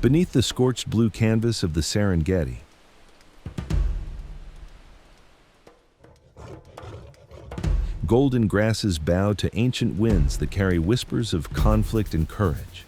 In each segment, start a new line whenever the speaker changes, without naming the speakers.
Beneath the scorched blue canvas of the Serengeti, golden grasses bow to ancient winds that carry whispers of conflict and courage.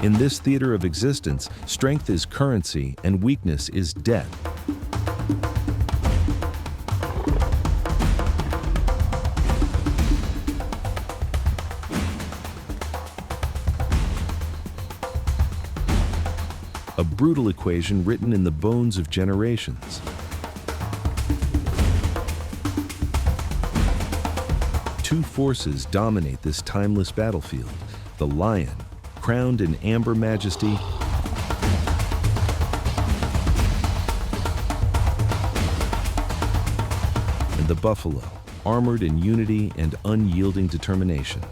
In this theater of existence, strength is currency and weakness is debt. A brutal equation written in the bones of generations. Two forces dominate this timeless battlefield: the lion, crowned in amber majesty, and the buffalo, armored in unity and unyielding determination.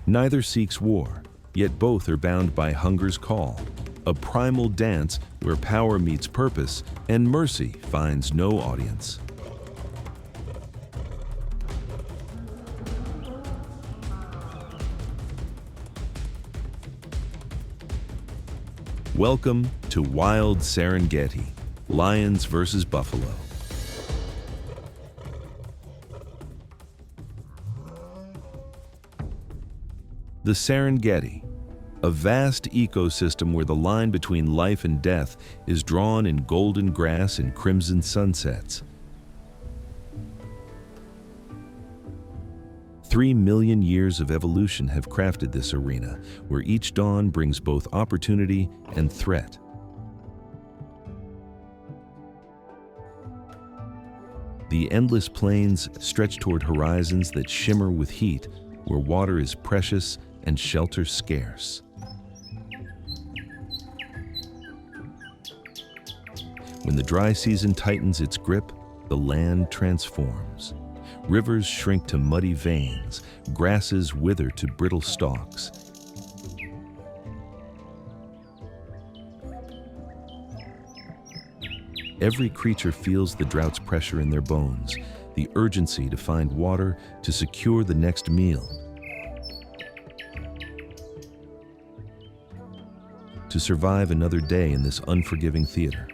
Neither seeks war, yet both are bound by hunger's call, a primal dance where power meets purpose and mercy finds no audience. Welcome to Wild Serengeti, lions versus buffalo. The Serengeti, a vast ecosystem where the line between life and death is drawn in golden grass and crimson sunsets. 3 million years of evolution have crafted this arena, where each dawn brings both opportunity and threat. The endless plains stretch toward horizons that shimmer with heat, where water is precious and shelter scarce. When the dry season tightens its grip, the land transforms. Rivers shrink to muddy veins, grasses wither to brittle stalks. Every creature feels the drought's pressure in their bones, the urgency to find water to secure the next meal. To survive another day in this unforgiving theater.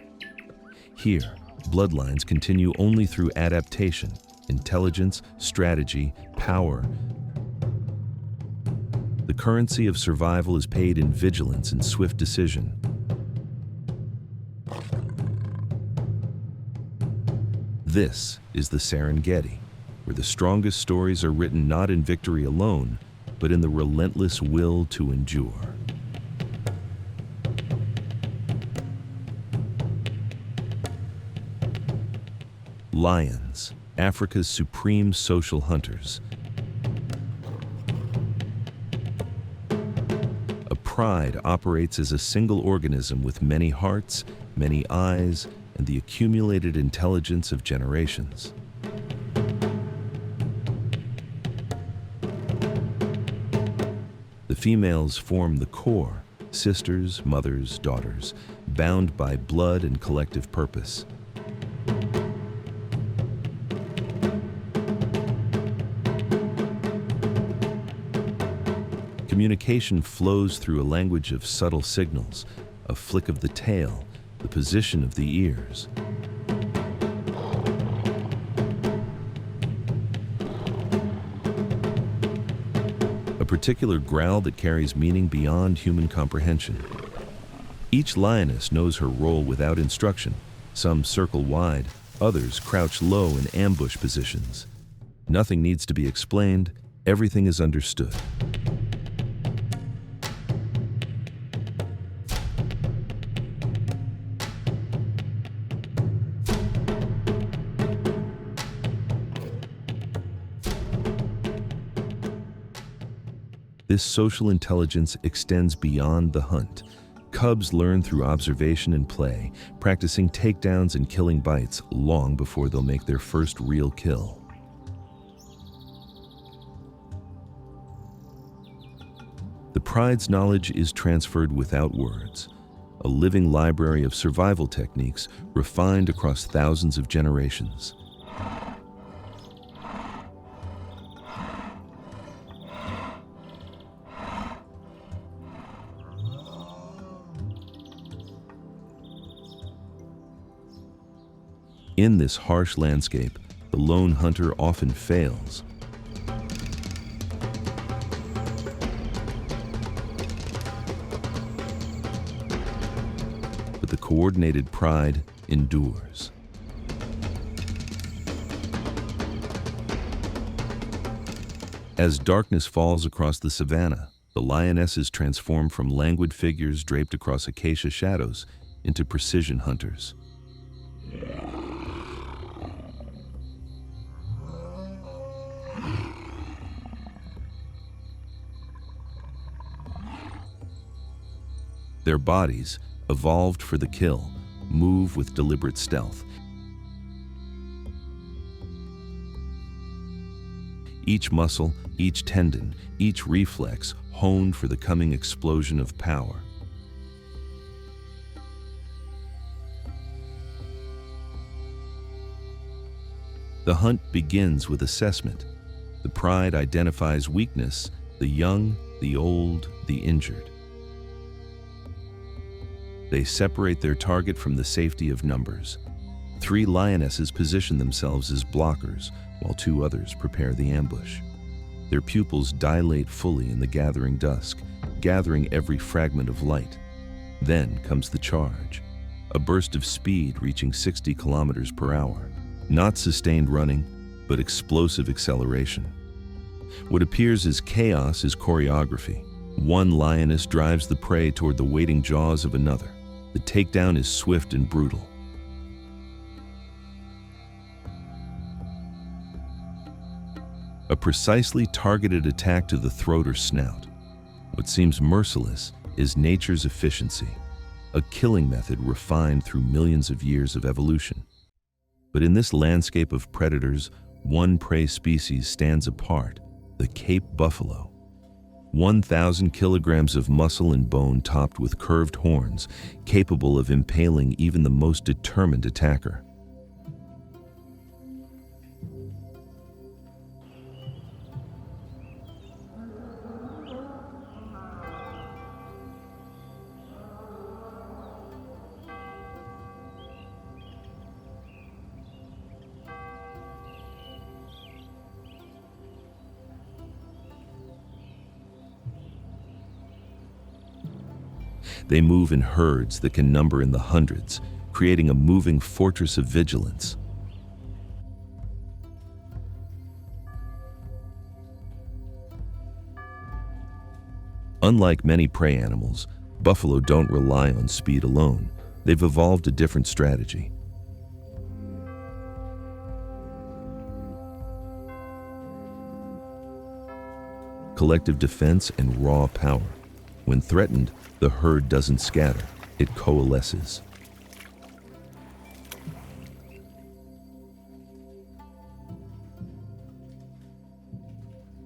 Here, bloodlines continue only through adaptation, intelligence, strategy, power. The currency of survival is paid in vigilance and swift decision. This is the Serengeti, where the strongest stories are written not in victory alone, but in the relentless will to endure. Lions, Africa's supreme social hunters. A pride operates as a single organism with many hearts, many eyes, and the accumulated intelligence of generations. The females form the core, sisters, mothers, daughters, bound by blood and collective purpose. Communication flows through a language of subtle signals, a flick of the tail, the position of the ears. A particular growl that carries meaning beyond human comprehension. Each lioness knows her role without instruction. Some circle wide, others crouch low in ambush positions. Nothing needs to be explained, everything is understood. This social intelligence extends beyond the hunt. Cubs learn through observation and play, practicing takedowns and killing bites long before they'll make their first real kill. The pride's knowledge is transferred without words, a living library of survival techniques refined across thousands of generations. In this harsh landscape, the lone hunter often fails. But the coordinated pride endures. As darkness falls across the savanna, the lionesses transform from languid figures draped across acacia shadows into precision hunters. Their bodies, evolved for the kill, move with deliberate stealth. Each muscle, each tendon, each reflex honed for the coming explosion of power. The hunt begins with assessment. The pride identifies weakness, the young, the old, the injured. They separate their target from the safety of numbers. 3 lionesses position themselves as blockers, while 2 others prepare the ambush. Their pupils dilate fully in the gathering dusk, gathering every fragment of light. Then comes the charge, a burst of speed reaching 60 kilometers per hour. Not sustained running, but explosive acceleration. What appears as chaos is choreography. One lioness drives the prey toward the waiting jaws of another. The takedown is swift and brutal. A precisely targeted attack to the throat or snout. What seems merciless is nature's efficiency, a killing method refined through millions of years of evolution. But in this landscape of predators, one prey species stands apart, the Cape buffalo. 1,000 kilograms of muscle and bone topped with curved horns, capable of impaling even the most determined attacker. They move in herds that can number in the hundreds, creating a moving fortress of vigilance. Unlike many prey animals, buffalo don't rely on speed alone. They've evolved a different strategy. Collective defense and raw power. When threatened, the herd doesn't scatter, it coalesces.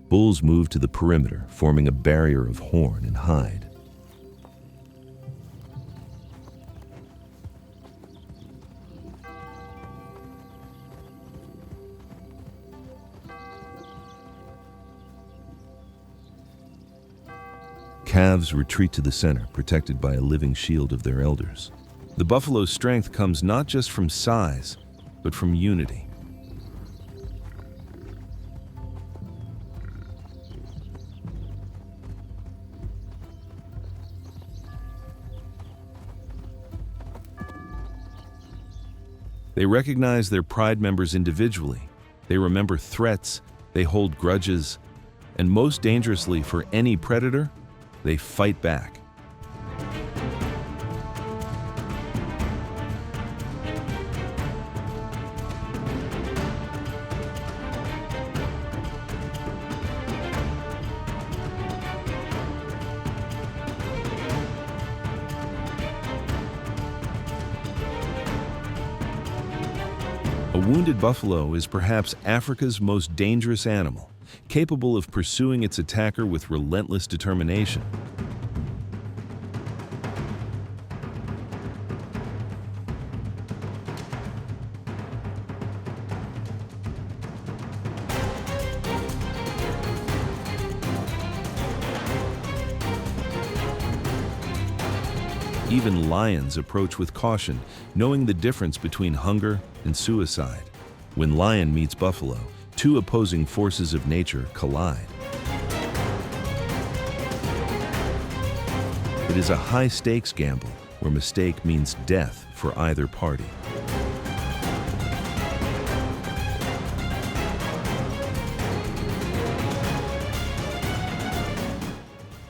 Bulls move to the perimeter, forming a barrier of horn and hide. Calves retreat to the center, protected by a living shield of their elders. The buffalo's strength comes not just from size, but from unity. They recognize their pride members individually. They remember threats, they hold grudges, and most dangerously for any predator, they fight back. A wounded buffalo is perhaps Africa's most dangerous animal, capable of pursuing its attacker with relentless determination. Even lions approach with caution, knowing the difference between hunger and suicide. When lion meets buffalo, two opposing forces of nature collide. It is a high-stakes gamble where mistake means death for either party.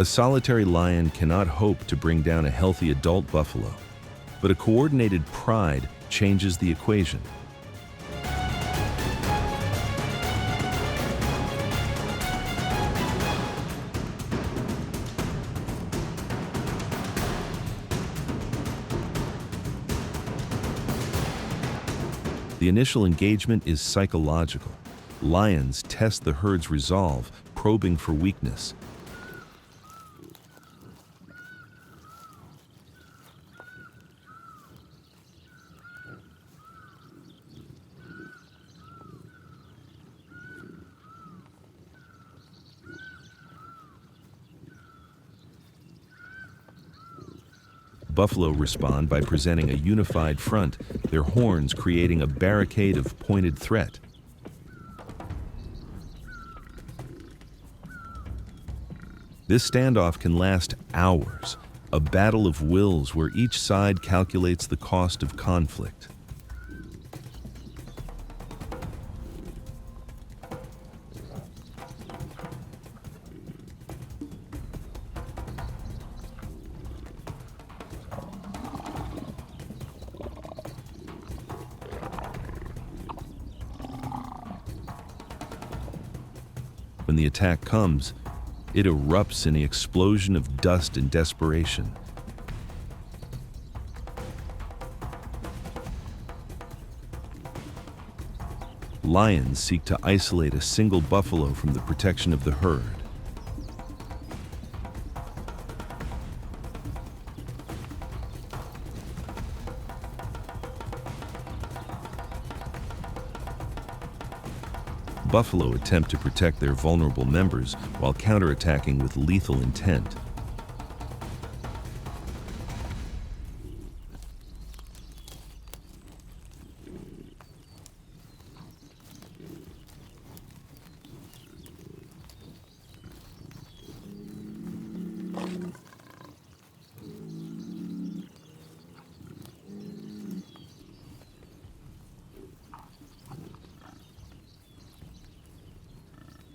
A solitary lion cannot hope to bring down a healthy adult buffalo, but a coordinated pride changes the equation. The initial engagement is psychological. Lions test the herd's resolve, probing for weakness. Buffalo respond by presenting a unified front, their horns creating a barricade of pointed threat. This standoff can last hours, a battle of wills where each side calculates the cost of conflict. When the attack comes, it erupts in an explosion of dust and desperation. Lions seek to isolate a single buffalo from the protection of the herd. Buffalo attempt to protect their vulnerable members while counterattacking with lethal intent.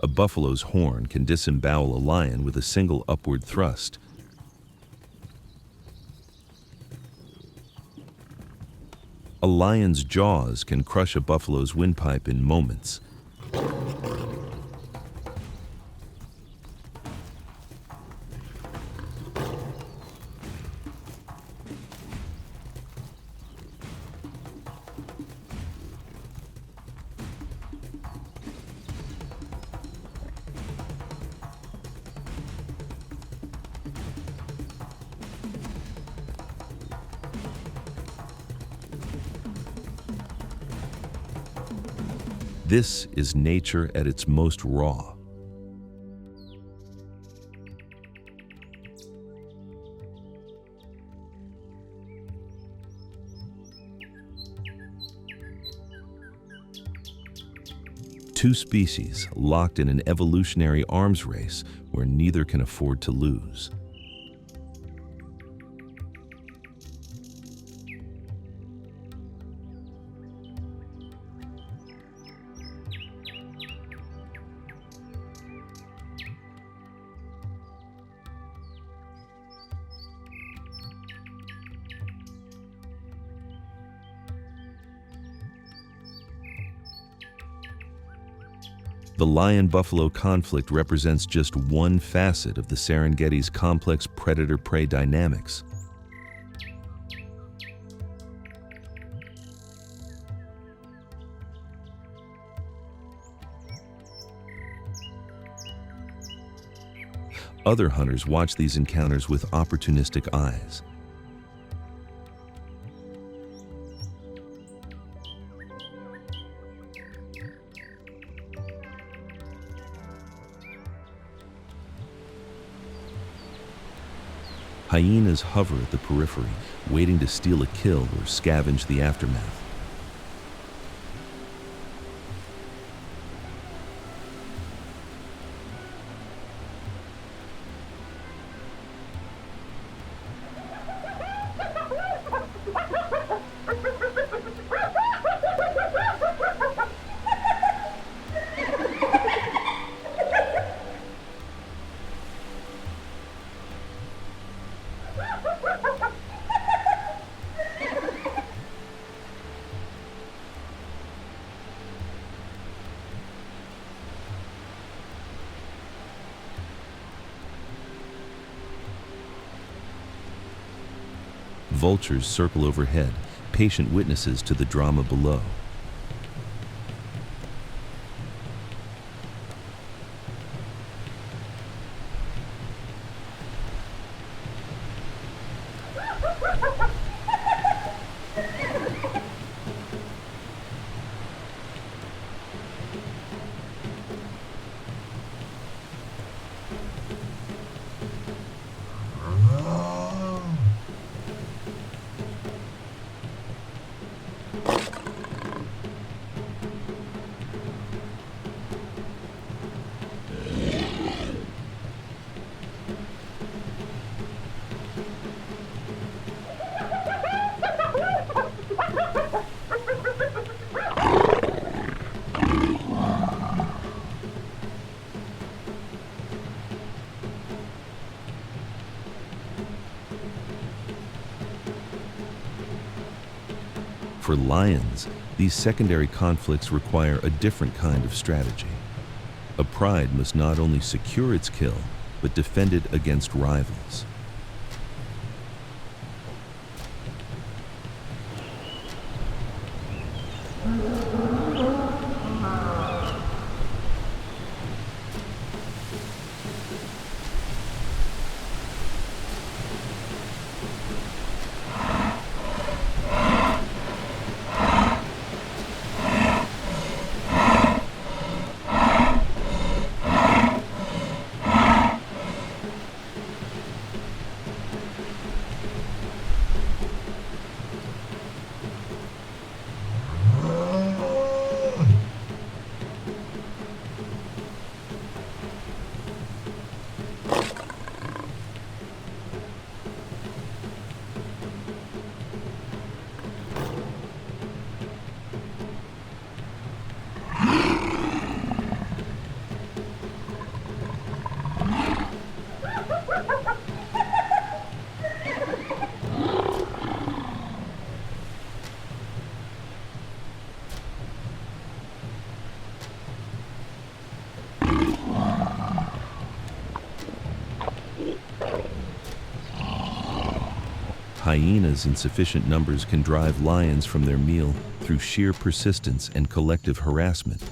A buffalo's horn can disembowel a lion with a single upward thrust. A lion's jaws can crush a buffalo's windpipe in moments. This is nature at its most raw. Two species locked in an evolutionary arms race where neither can afford to lose. The lion-buffalo conflict represents just one facet of the Serengeti's complex predator-prey dynamics. Other hunters watch these encounters with opportunistic eyes. Hyenas hover at the periphery, waiting to steal a kill or scavenge the aftermath. Vultures circle overhead, patient witnesses to the drama below. For lions, these secondary conflicts require a different kind of strategy. A pride must not only secure its kill, but defend it against rivals. Hyenas in sufficient numbers can drive lions from their meal through sheer persistence and collective harassment.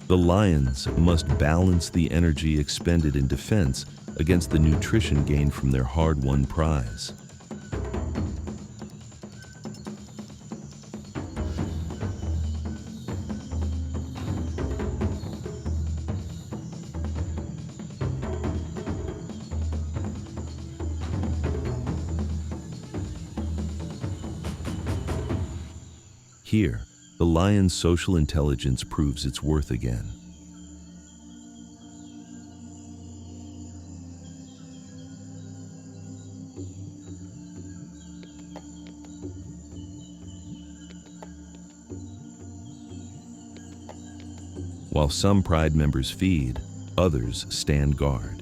The lions must balance the energy expended in defense against the nutrition gained from their hard-won prize. Here, the lion's social intelligence proves its worth again. While some pride members feed, others stand guard.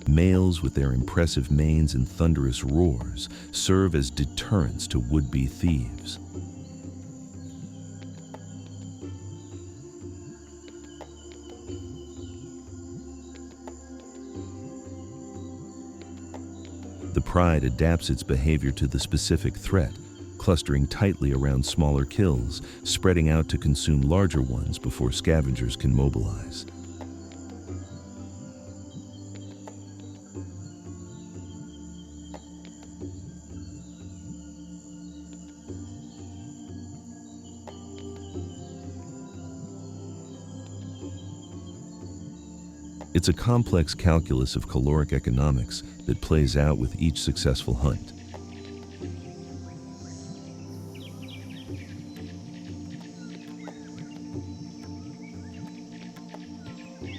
Males with their impressive manes and thunderous roars serve as deterrents to would-be thieves. The pride adapts its behavior to the specific threat, clustering tightly around smaller kills, spreading out to consume larger ones before scavengers can mobilize. It's a complex calculus of caloric economics that plays out with each successful hunt.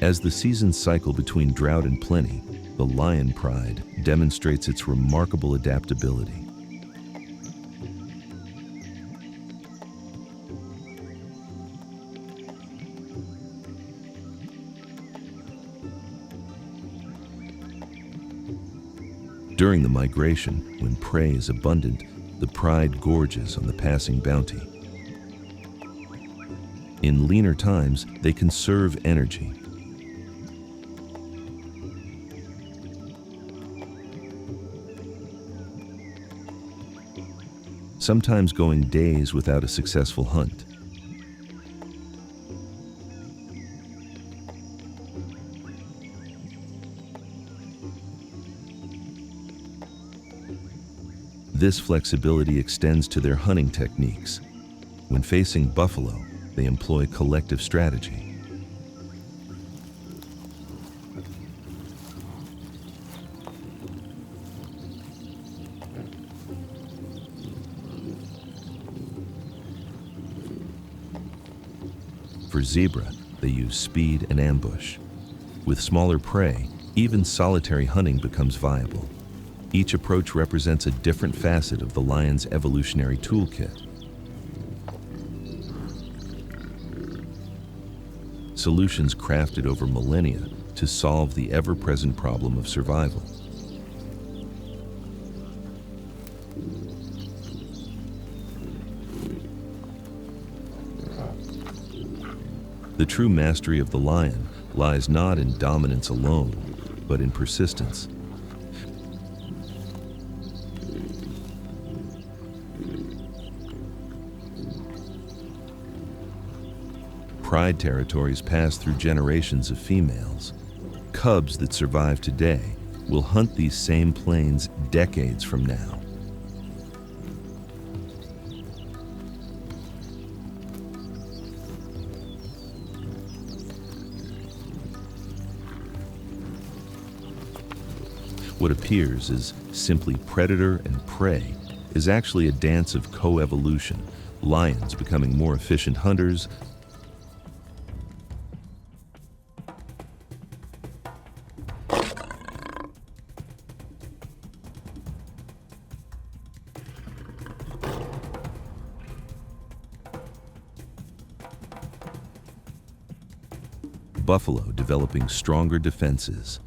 As the seasons cycle between drought and plenty, the lion pride demonstrates its remarkable adaptability. During the migration, when prey is abundant, the pride gorges on the passing bounty. In leaner times, they conserve energy. Sometimes going days without a successful hunt. This flexibility extends to their hunting techniques. When facing buffalo, they employ collective strategy. For zebra, they use speed and ambush. With smaller prey, even solitary hunting becomes viable. Each approach represents a different facet of the lion's evolutionary toolkit. Solutions crafted over millennia to solve the ever-present problem of survival. The true mastery of the lion lies not in dominance alone, but in persistence. Pride territories pass through generations of females. Cubs that survive today will hunt these same plains decades from now. What appears as simply predator and prey is actually a dance of coevolution, lions becoming more efficient hunters, buffalo developing stronger defenses.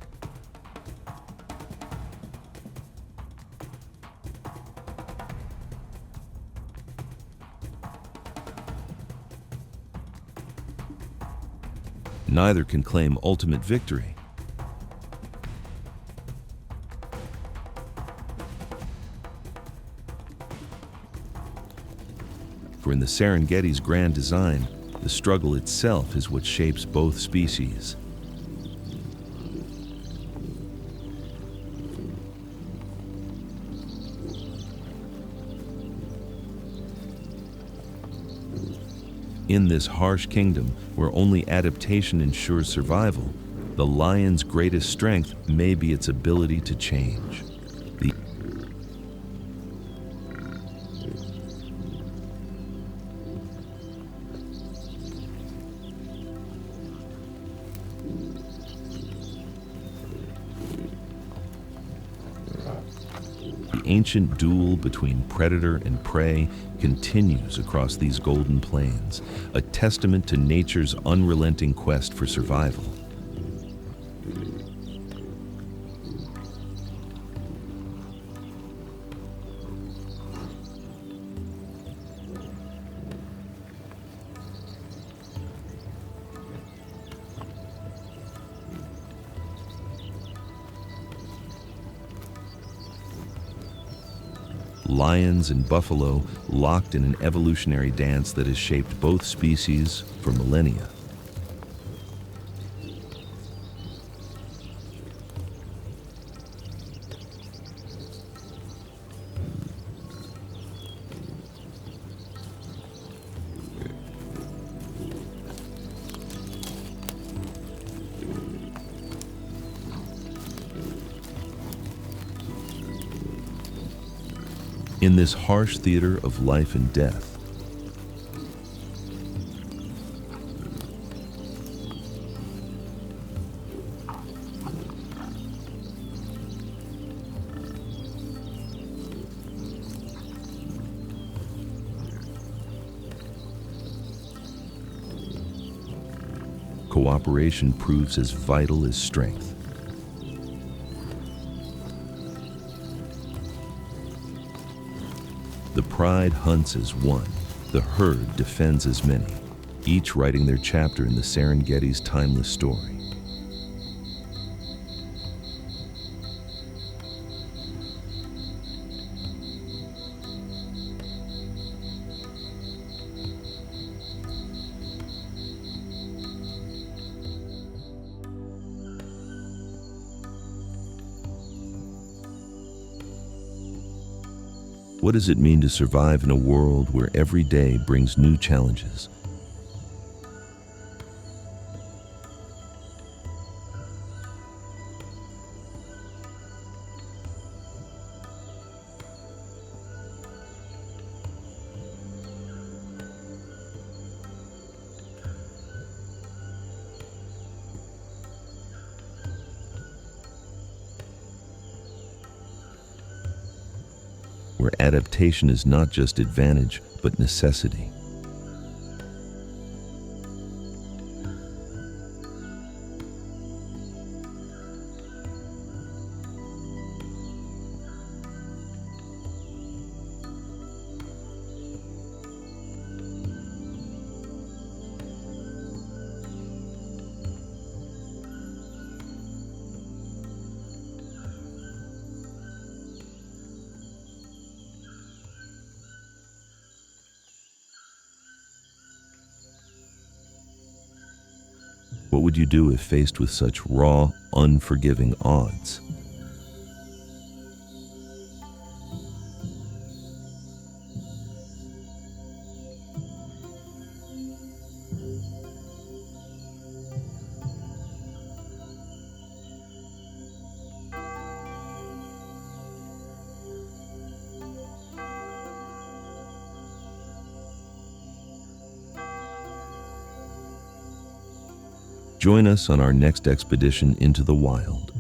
Neither can claim ultimate victory. For in the Serengeti's grand design, the struggle itself is what shapes both species. In this harsh kingdom, where only adaptation ensures survival, the lion's greatest strength may be its ability to change. The ancient duel between predator and prey continues across these golden plains, a testament to nature's unrelenting quest for survival. Lions and buffalo locked in an evolutionary dance that has shaped both species for millennia. In this harsh theater of life and death, cooperation proves as vital as strength. The pride hunts as one, the herd defends as many, each writing their chapter in the Serengeti's timeless story. What does it mean to survive in a world where every day brings new challenges? Where adaptation is not just advantage, but necessity. What would you do if faced with such raw, unforgiving odds? Join us on our next expedition into the wild.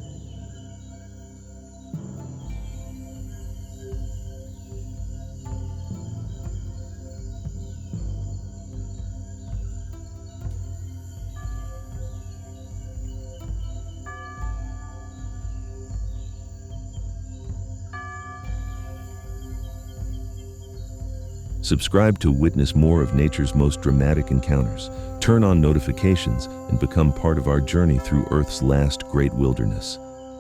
Subscribe to witness more of nature's most dramatic encounters. Turn on notifications and become part of our journey through Earth's last great wilderness.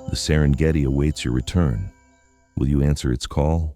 The Serengeti awaits your return. Will you answer its call?